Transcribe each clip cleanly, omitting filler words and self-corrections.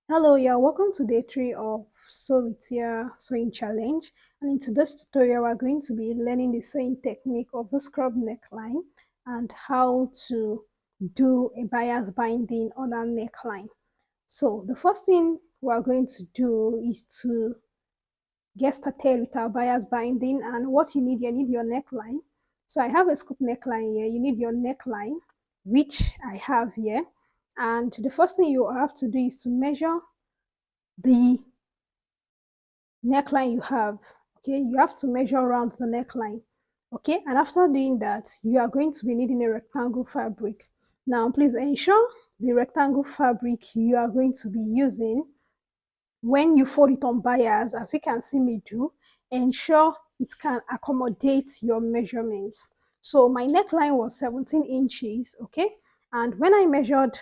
Hello, yeah, welcome to day 3 of Sew with Your Sewing Challenge. And in today's tutorial, we're going to be learning the sewing technique of the scrub neckline and how to do a bias binding on our neckline. So the first thing we're going to do is to get started with our bias binding. And what you need your neckline. So I have a scoop neckline here. You need your neckline, which I have here. And the first thing you have to do is to measure the neckline you have. Okay, you have to measure around the neckline. Okay, and after doing that, you are going to be needing a rectangle fabric. Now please ensure the rectangle fabric you are going to be using, when you fold it on bias, as you can see me do, ensure it can accommodate your measurements. So my neckline was 17 inches. Okay, and when I measured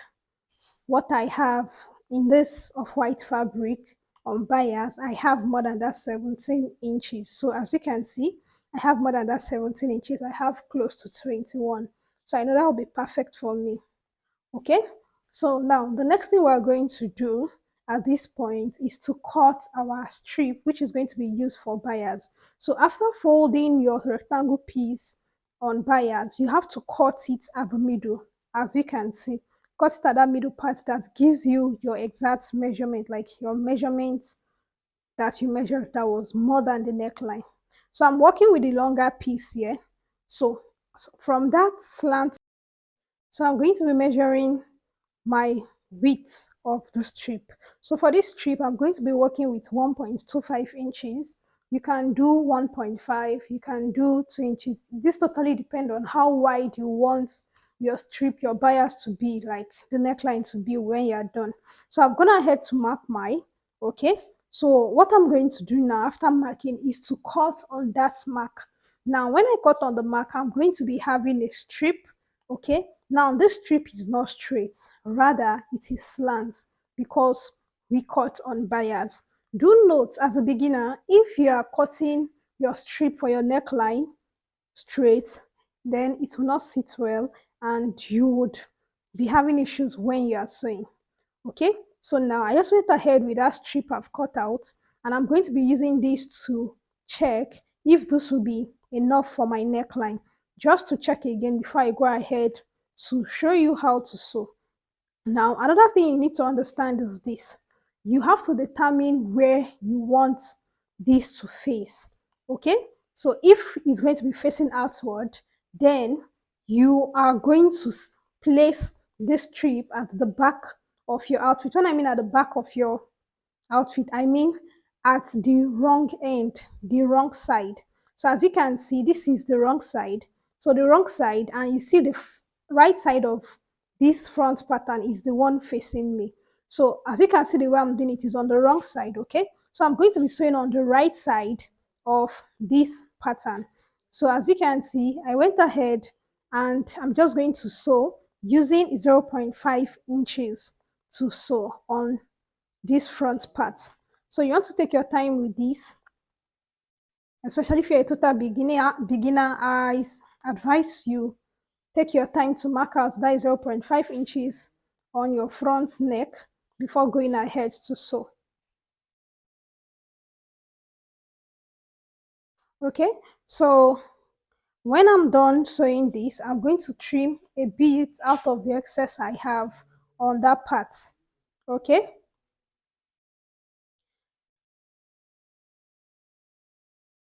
what I have in this off-white fabric on bias, I have more than that 17 inches. So as you can see, I have more than that 17 inches. I have close to 21. So I know that will be perfect for me. Okay, so now the next thing we're going to do at this point is to cut our strip, which is going to be used for bias. So after folding your rectangle piece on bias, you have to cut it at the middle. As you can see, cut it at that middle part that gives you your exact measurement, like your measurement that you measured that was more than the neckline. So I'm working with the longer piece here. So from that slant, so I'm going to be measuring my width of the strip. So for this strip, I'm going to be working with 1.25 inches. You can do 1.5, you can do 2 inches. This totally depends on how wide you want your strip, your bias to be, like the neckline to be when you're done. So I've gone ahead to mark my, okay? So what I'm going to do now after marking is to cut on that mark. Now, when I cut on the mark, I'm going to be having a strip, okay? Now, this strip is not straight, rather it is slant because we cut on bias. Do note as a beginner, if you are cutting your strip for your neckline straight, then it will not sit well and you would be having issues when you are sewing. Okay, so now I just went ahead with that strip I've cut out, and I'm going to be using this to check if this will be enough for my neckline, just to check again before I go ahead to show you how to sew. Now, another thing you need to understand is this. You have to determine where you want this to face. Okay? So if it's going to be facing outward, then you are going to place this strip at the back of your outfit. When I mean at the back of your outfit, I mean at the wrong end, the wrong side. So as you can see, this is the wrong side. So the wrong side, and you see the right side of this front pattern is the one facing me. So as you can see, the way I'm doing it is on the wrong side, okay? So I'm going to be sewing on the right side of this pattern. So as you can see, I went ahead and I'm just going to sew using 0.5 inches to sew on this front part. So you want to take your time with this, especially if you're a total beginner, I advise you take your time to mark out that 0.5 inches on your front neck before going ahead to sew. Okay, so when I'm done sewing this, I'm going to trim a bit out of the excess I have on that part. Okay,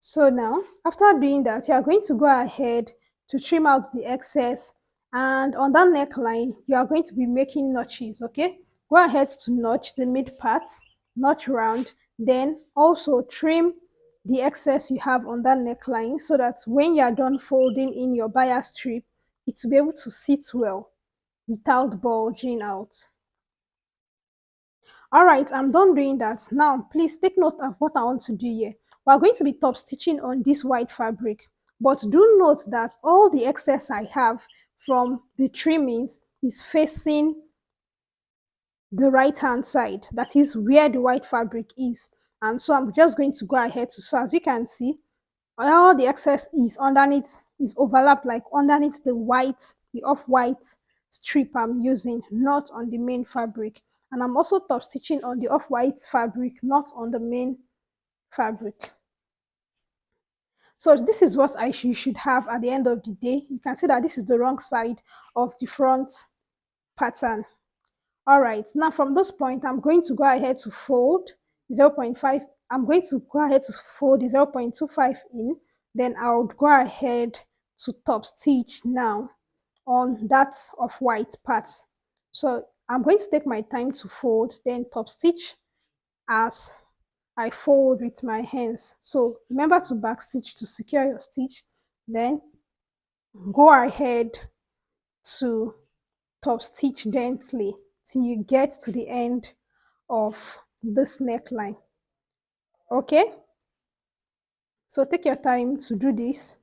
so now after doing that, you are going to go ahead to trim out the excess, and on that neckline you are going to be making notches. Okay, go ahead to notch the mid part, notch round, then also trim the excess you have on that neckline so that when you are done folding in your bias strip, it will be able to sit well without bulging out. All right, I'm done doing that. Now, please take note of what I want to do here. We're going to be top stitching on this white fabric, but do note that all the excess I have from the trimmings is facing the right hand side. That is where the white fabric is. And so I'm just going to go ahead to, so as you can see, all the excess is underneath, is overlapped, like underneath the white, the off-white strip I'm using, not on the main fabric. and I'm also top stitching on the off-white fabric, not on the main fabric. So this is what you should have at the end of the day. You can see that this is the wrong side of the front pattern. All right, now from this point, I'm going to go ahead to fold 0.5. I'm going to go ahead to fold 0.25 in. Then I'll go ahead to top stitch now on that of white part. So I'm going to take my time to fold, then top stitch as I fold with my hands. So remember to back stitch to secure your stitch. Then go ahead to top stitch gently till you get to the end of this neckline. Okay, so take your time to do this.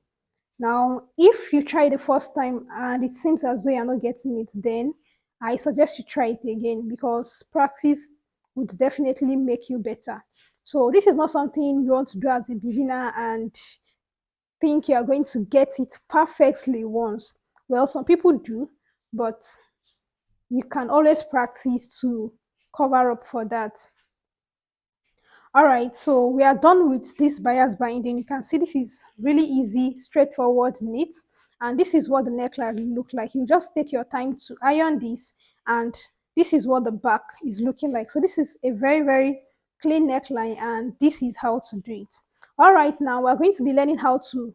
Now if you try the first time and it seems as though you're not getting it, then I suggest you try it again, because practice would definitely make you better. So this is not something you want to do as a beginner and think you are going to get it perfectly once. Well, some people do, but you can always practice to cover up for that. All right, so we are done with this bias binding. You can see this is really easy, straightforward knit, and this is what the neckline will look like. You just take your time to iron this, and this is what the back is looking like. So this is a very, very clean neckline, and this is how to do it. All right, now we're going to be learning how to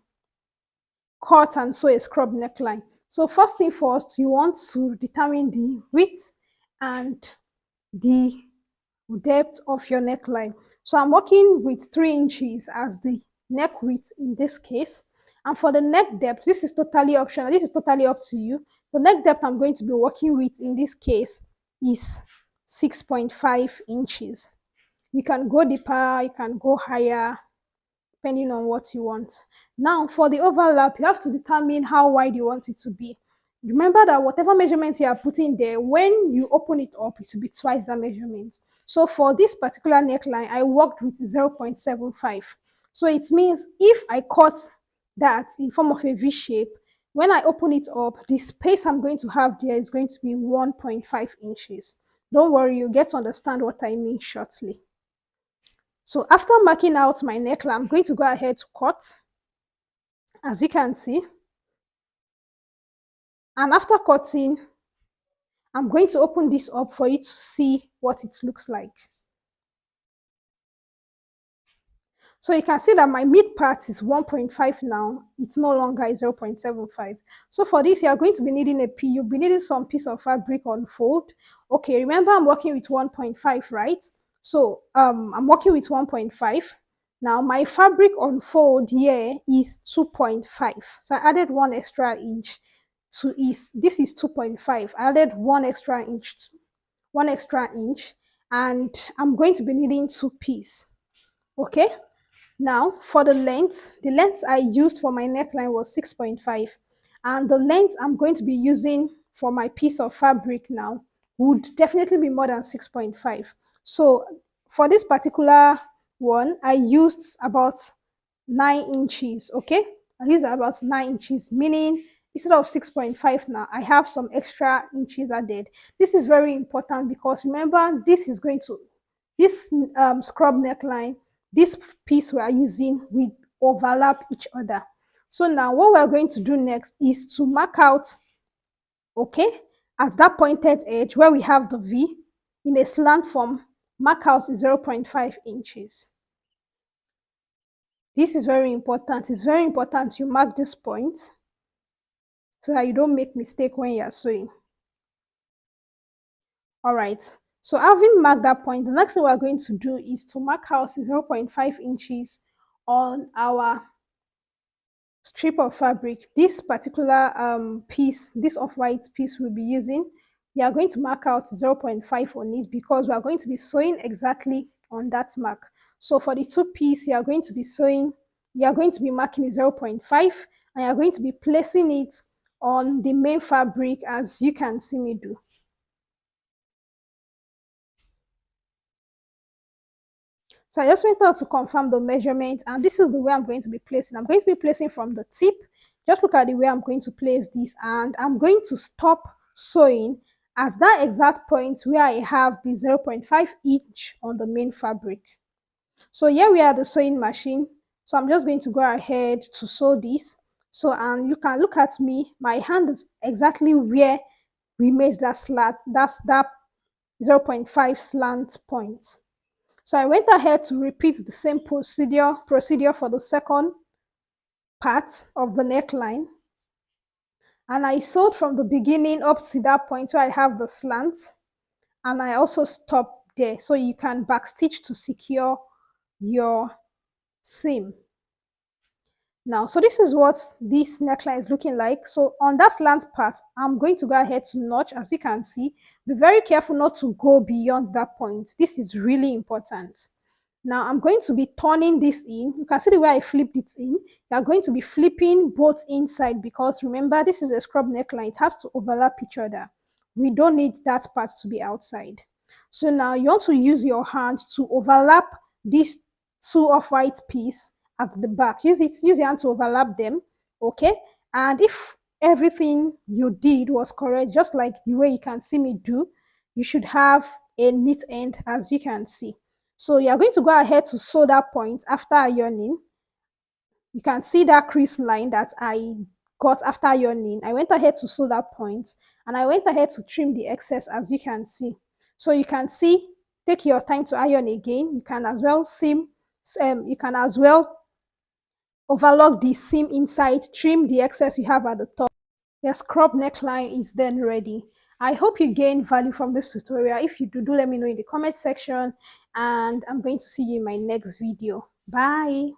cut and sew a scrub neckline. So first thing first, you want to determine the width and the depth of your neckline. So I'm working with 3 inches as the neck width in this case. And for the neck depth, this is totally optional. This is totally up to you. The neck depth I'm going to be working with in this case is 6.5 inches. You can go deeper, you can go higher, depending on what you want. Now, for the overlap, you have to determine how wide you want it to be. Remember that whatever measurement you are putting there, when you open it up, it will be twice that measurement. So for this particular neckline, I worked with 0.75. So it means if I cut that in form of a V shape, when I open it up, the space I'm going to have there is going to be 1.5 inches. Don't worry, you get to understand what I mean shortly. So after marking out my neckline, I'm going to go ahead to cut, as you can see. And after cutting, I'm going to open this up for you to see what it looks like. So you can see that my mid part is 1.5 now. It's no longer 0.75. So for this, you are going to be needing you'll be needing some piece of fabric on fold. Okay, remember I'm working with 1.5, right? So I'm working with 1.5. Now my fabric on fold here is 2.5. So I added 1 extra inch to this is 2.5. I added 1 extra inch, and I'm going to be needing 2 pieces. Okay. Now, for the length I used for my neckline was 6.5, and the length I'm going to be using for my piece of fabric now would definitely be more than 6.5. So for this particular one, I used about 9 inches, okay? I used about 9 inches, meaning instead of 6.5 now, I have some extra inches added. This is very important because remember, this scrub neckline, this piece we are using will overlap each other. So now what we're going to do next is to mark out, okay, at that pointed edge where we have the V in a slant form, mark out 0.5 inches. This is very important. It's very important you mark this point so that you don't make mistake when you're sewing. All right. So having marked that point, the next thing we're going to do is to mark out 0.5 inches on our strip of fabric. This particular piece, this off-white piece we'll be using, we are going to mark out 0.5 on it because we are going to be sewing exactly on that mark. So for the 2 pieces, you are going to be marking 0.5, and you are going to be placing it on the main fabric as you can see me do. So I just went out to confirm the measurement, and this is the way I'm going to be placing. I'm going to be placing from the tip. Just look at the way I'm going to place this, and I'm going to stop sewing at that exact point where I have the 0.5 inch on the main fabric. So here we are at the sewing machine. So I'm just going to go ahead to sew this. So, and you can look at me, my hand is exactly where we made that slant, that's that 0.5 slant point. So I went ahead to repeat the same procedure for the second part of the neckline. And I sewed from the beginning up to that point where I have the slant. And I also stop there so you can backstitch to secure your seam. Now, so this is what this neckline is looking like. So on that slant part, I'm going to go ahead to notch. As you can see, be very careful not to go beyond that point. This is really important. Now I'm going to be turning this in. You can see the way I flipped it in. You are going to be flipping both inside because remember, this is a scrub neckline. It has to overlap each other. We don't need that part to be outside. So now you want to use your hand to overlap these two off-white piece at the back. Use your hand to overlap them, okay? And if everything you did was correct, just like the way you can see me do, you should have a neat end, as you can see. So you are going to go ahead to sew that point after ironing. You can see that crease line that I got after ironing. I went ahead to sew that point and I went ahead to trim the excess, as you can see. So you can see, take your time to iron again. You can as well overlock the seam inside, trim the excess you have at the top. Your scrub neckline is then ready. I hope you gain value from this tutorial. If you do, let me know in the comment section, and I'm going to see you in my next video. Bye.